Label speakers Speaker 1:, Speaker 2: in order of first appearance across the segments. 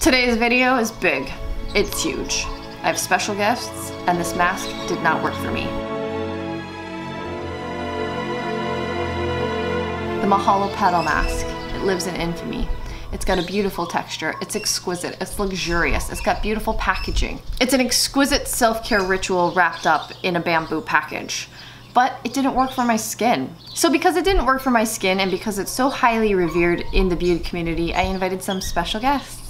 Speaker 1: Today's video is big. It's huge. I have special guests, and this mask did not work for me. The Mahalo Petal mask. It lives in infamy. It's got a beautiful texture. It's exquisite. It's luxurious. It's got beautiful packaging. It's an exquisite self-care ritual wrapped up in a bamboo package. But it didn't work for my skin. So because it didn't work for my skin and because it's so highly revered in the beauty community, I invited some special guests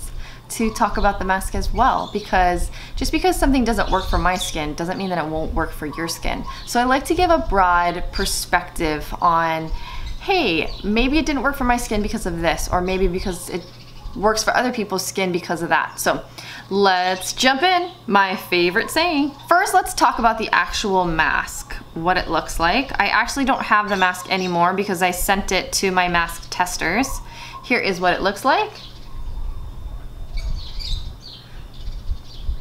Speaker 1: to talk about the mask as well, because just because something doesn't work for my skin doesn't mean that it won't work for your skin. So I like to give a broad perspective on, hey, maybe it didn't work for my skin because of this, or maybe because it works for other people's skin because of that. So let's jump in. My favorite saying. First, let's talk about the actual mask, what it looks like. I actually don't have the mask anymore because I sent it to my mask testers. Here is what it looks like.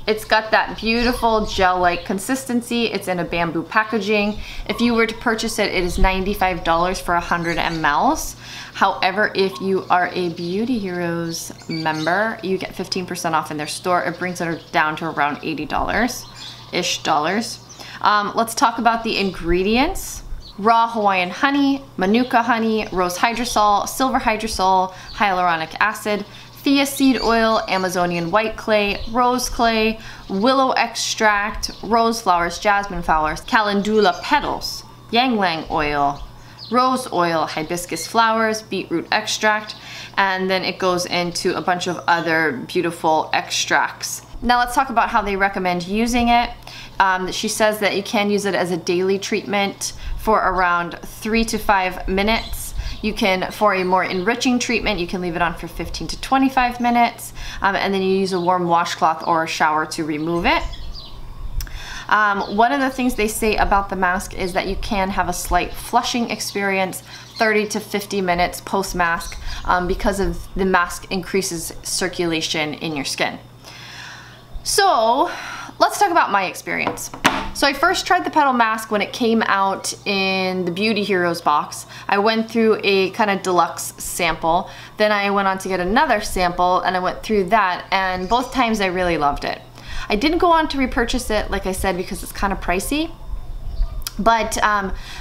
Speaker 1: It's got that beautiful gel-like consistency. It's in a bamboo packaging. If you were to purchase it, it is $95 for 100 mLs. However, if you are a Beauty Heroes member, you get 15% off in their store. It brings it down to around $80-ish. Let's talk about the ingredients. Raw Hawaiian honey, manuka honey, rose hydrosol, silver hydrosol, hyaluronic acid, Thea seed oil, Amazonian white clay, rose clay, willow extract, rose flowers, jasmine flowers, calendula petals, ylang-ylang oil, rose oil, hibiscus flowers, beetroot extract, and then it goes into a bunch of other beautiful extracts. Now let's talk about how they recommend using it. She says that you can use it as a daily treatment for around 3 to 5 minutes. You can, for a more enriching treatment, you can leave it on for 15 to 25 minutes, and then you use a warm washcloth or a shower to remove it. One of the things they say about the mask is that you can have a slight flushing experience 30 to 50 minutes post-mask because of the mask increases circulation in your skin. So let's talk about my experience. So I first tried the petal mask when it came out in the Beauty Heroes box. I went through a kind of deluxe sample. Then I went on to get another sample and I went through that, and both times I really loved it. I didn't go on to repurchase it, like I said, because it's kind of pricey. But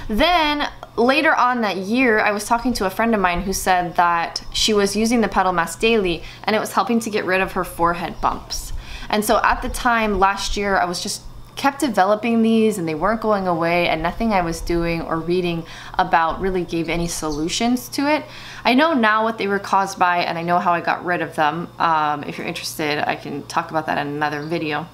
Speaker 1: then later on that year, I was talking to a friend of mine who said that she was using the petal mask daily and it was helping to get rid of her forehead bumps. And so at the time last year, I was just kept developing these and they weren't going away, and nothing I was doing or reading about really gave any solutions to it. I know now what they were caused by, and I know how I got rid of them. If you're interested, I can talk about that in another video.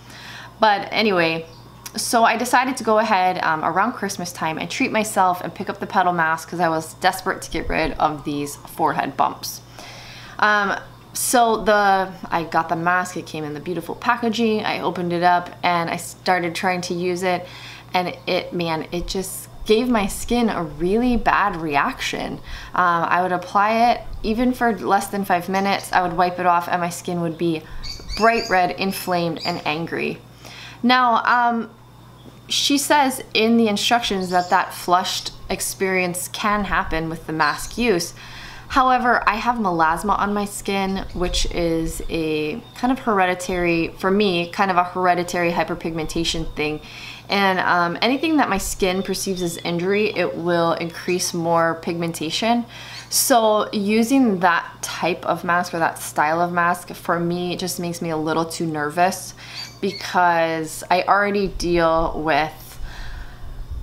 Speaker 1: But anyway, so I decided to go ahead around Christmas time and treat myself and pick up the petal mask because I was desperate to get rid of these forehead bumps. So I got the mask, it came in the beautiful packaging, I opened it up and I started trying to use it, and it just gave my skin a really bad reaction. I would apply it even for less than 5 minutes, I would wipe it off and my skin would be bright red, inflamed, and angry. Now, she says in the instructions that that flushed experience can happen with the mask use. However, I have melasma on my skin, which is a kind of hereditary, for me, kind of a hereditary hyperpigmentation thing. And anything that my skin perceives as injury, it will increase more pigmentation. So using that type of mask or that style of mask, for me, it just makes me a little too nervous because I already deal with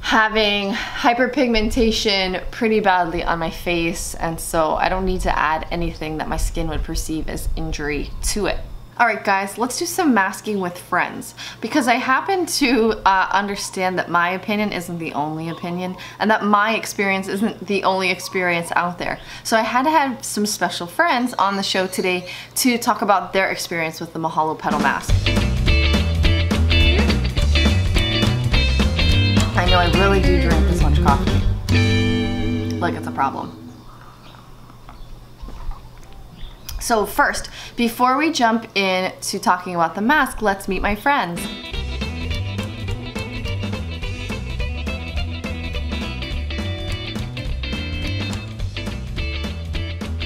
Speaker 1: having hyperpigmentation pretty badly on my face, and so I don't need to add anything that my skin would perceive as injury to it. Alright guys, let's do some masking with friends, because I happen to understand that my opinion isn't the only opinion and that my experience isn't the only experience out there. So I had to have some special friends on the show today to talk about their experience with the Mahalo Petal mask. I know I really do drink this much coffee, like it's a problem. So first, before we jump into talking about the mask, let's meet my friends.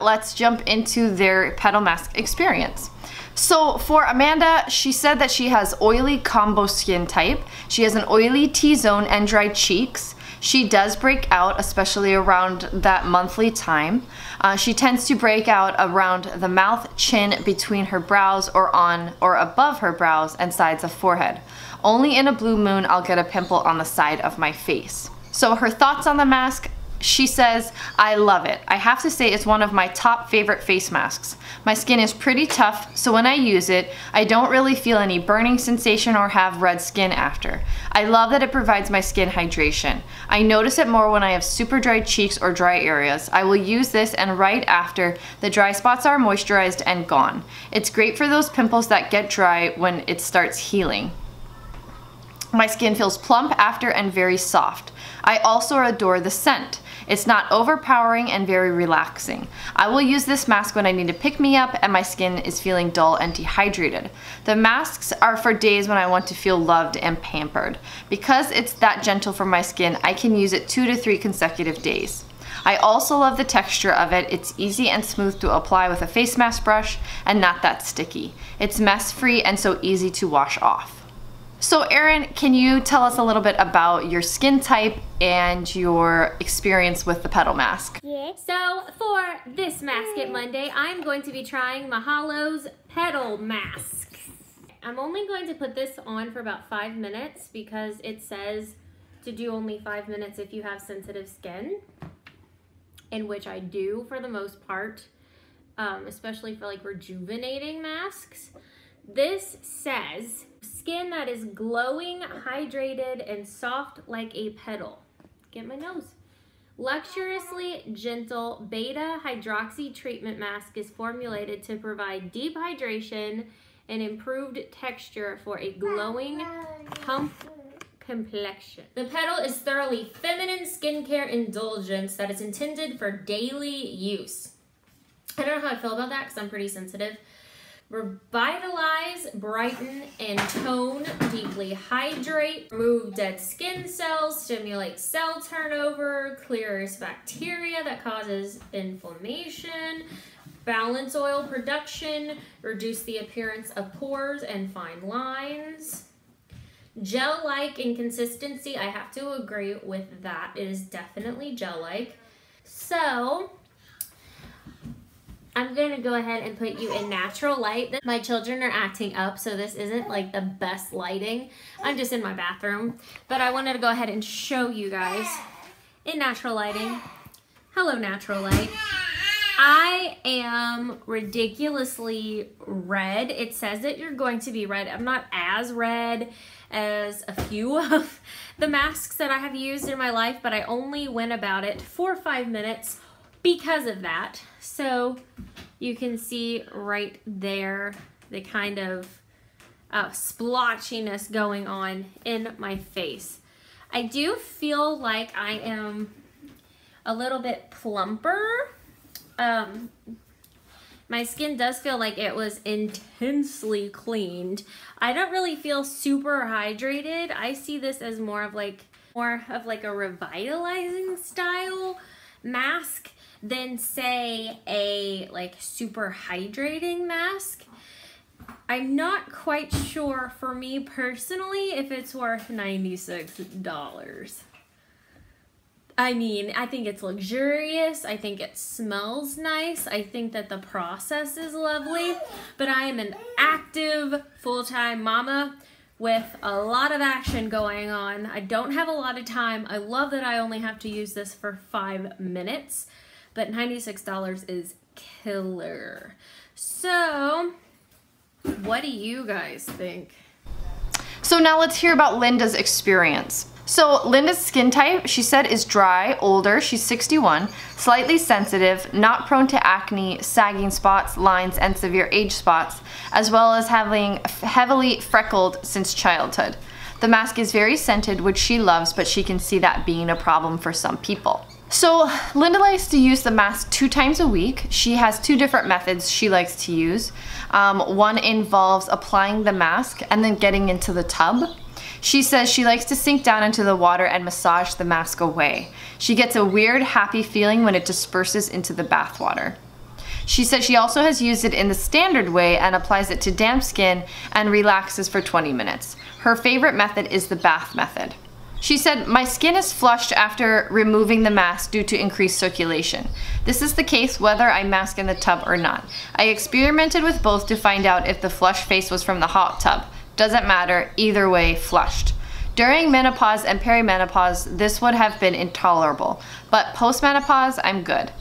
Speaker 1: Let's jump into their petal mask experience. So for Amanda, she said that she has oily combo skin type. She has an oily T-zone and dry cheeks. She does break out, especially around that monthly time. She tends to break out around the mouth, chin, between her brows, or on or above her brows and sides of forehead. Only in a blue moon I'll get a pimple on the side of my face. So her thoughts on the mask, she says, I love it. I have to say it's one of my top favorite face masks. My skin is pretty tough, so when I use it, I don't really feel any burning sensation or have red skin after. I love that it provides my skin hydration. I notice it more when I have super dry cheeks or dry areas. I will use this and right after, the dry spots are moisturized and gone. It's great for those pimples that get dry when it starts healing. My skin feels plump after and very soft. I also adore the scent. It's not overpowering and very relaxing. I will use this mask when I need to pick me up and my skin is feeling dull and dehydrated. The masks are for days when I want to feel loved and pampered. Because it's that gentle for my skin, I can use it 2 to 3 consecutive days. I also love the texture of it. It's easy and smooth to apply with a face mask brush and not that sticky. It's mess free and so easy to wash off. So Erin, can you tell us a little bit about your skin type and your experience with the Petal mask?
Speaker 2: Yeah. So for this Mask It Monday, I'm going to be trying Mahalo's Petal mask. I'm only going to put this on for about 5 minutes because it says to do only 5 minutes if you have sensitive skin, in which I do for the most part, especially for like rejuvenating masks. This says skin that is glowing, hydrated, and soft like a petal. Get my nose. Luxuriously gentle beta hydroxy treatment mask is formulated to provide deep hydration and improved texture for a glowing, plump complexion. The Petal is thoroughly feminine skincare indulgence that is intended for daily use. I don't know how I feel about that because I'm pretty sensitive. Revitalize, brighten, and tone, deeply hydrate, remove dead skin cells, stimulate cell turnover, clears bacteria that causes inflammation, balance oil production, reduce the appearance of pores and fine lines. Gel-like in consistency, I have to agree with that. It is definitely gel-like. So I'm gonna go ahead and put you in natural light. My children are acting up, so this isn't like the best lighting. I'm just in my bathroom, but I wanted to go ahead and show you guys in natural lighting. Hello, natural light. I am ridiculously red. It says that you're going to be red. I'm not as red as a few of the masks that I have used in my life, but I only went about it for 5 minutes because of that. So you can see right there the kind of splotchiness going on in my face. I do feel like I am a little bit plumper. My skin does feel like it was intensely cleaned. I don't really feel super hydrated. I see this as more of like a revitalizing style mask than say a like super hydrating mask. I'm not quite sure for me personally if it's worth $96. I mean, I think it's luxurious. I think it smells nice. I think that the process is lovely, but I am an active full-time mama with a lot of action going on. I don't have a lot of time. I love that I only have to use this for 5 minutes, but $96 is killer. So, what do you guys think?
Speaker 1: So now let's hear about Linda's experience. So Linda's skin type, she said, is dry, older, she's 61, slightly sensitive, not prone to acne, sagging spots, lines, and severe age spots, as well as having heavily freckled since childhood. The mask is very scented, which she loves, but she can see that being a problem for some people. So Linda likes to use the mask 2 times a week. She has 2 different methods she likes to use. One involves applying the mask and then getting into the tub. She says she likes to sink down into the water and massage the mask away. She gets a weird, happy feeling when it disperses into the bath water. She said she also has used it in the standard way and applies it to damp skin and relaxes for 20 minutes. Her favorite method is the bath method. She said, my skin is flushed after removing the mask due to increased circulation. This is the case whether I mask in the tub or not. I experimented with both to find out if the flushed face was from the hot tub. Doesn't matter, either way, flushed. During menopause and perimenopause, this would have been intolerable, but postmenopause, I'm good.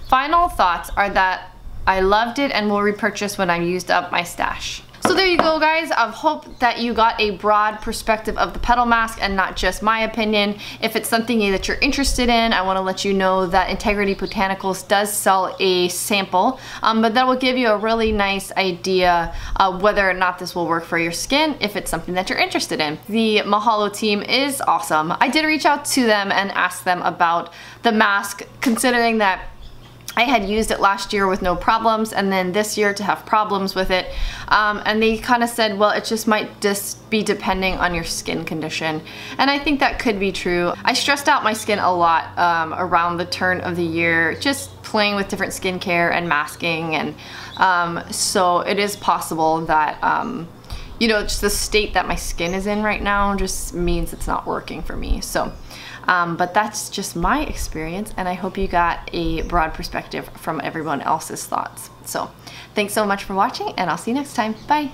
Speaker 1: Final thoughts are that I loved it and will repurchase when I used up my stash. So there you go, guys. I hope that you got a broad perspective of the petal mask and not just my opinion. If it's something that you're interested in, I want to let you know that Integrity Botanicals does sell a sample, but that will give you a really nice idea of whether or not this will work for your skin if it's something that you're interested in. The Mahalo team is awesome. I did reach out to them and ask them about the mask, considering that I had used it last year with no problems, and then this year to have problems with it. And they kind of said, well, it just might just be depending on your skin condition. And I think that could be true. I stressed out my skin a lot around the turn of the year, just playing with different skincare and masking. And so it is possible that, you know, just the state that my skin is in right now just means it's not working for me. So. But that's just my experience, and I hope you got a broad perspective from everyone else's thoughts. So thanks so much for watching, and I'll see you next time. Bye.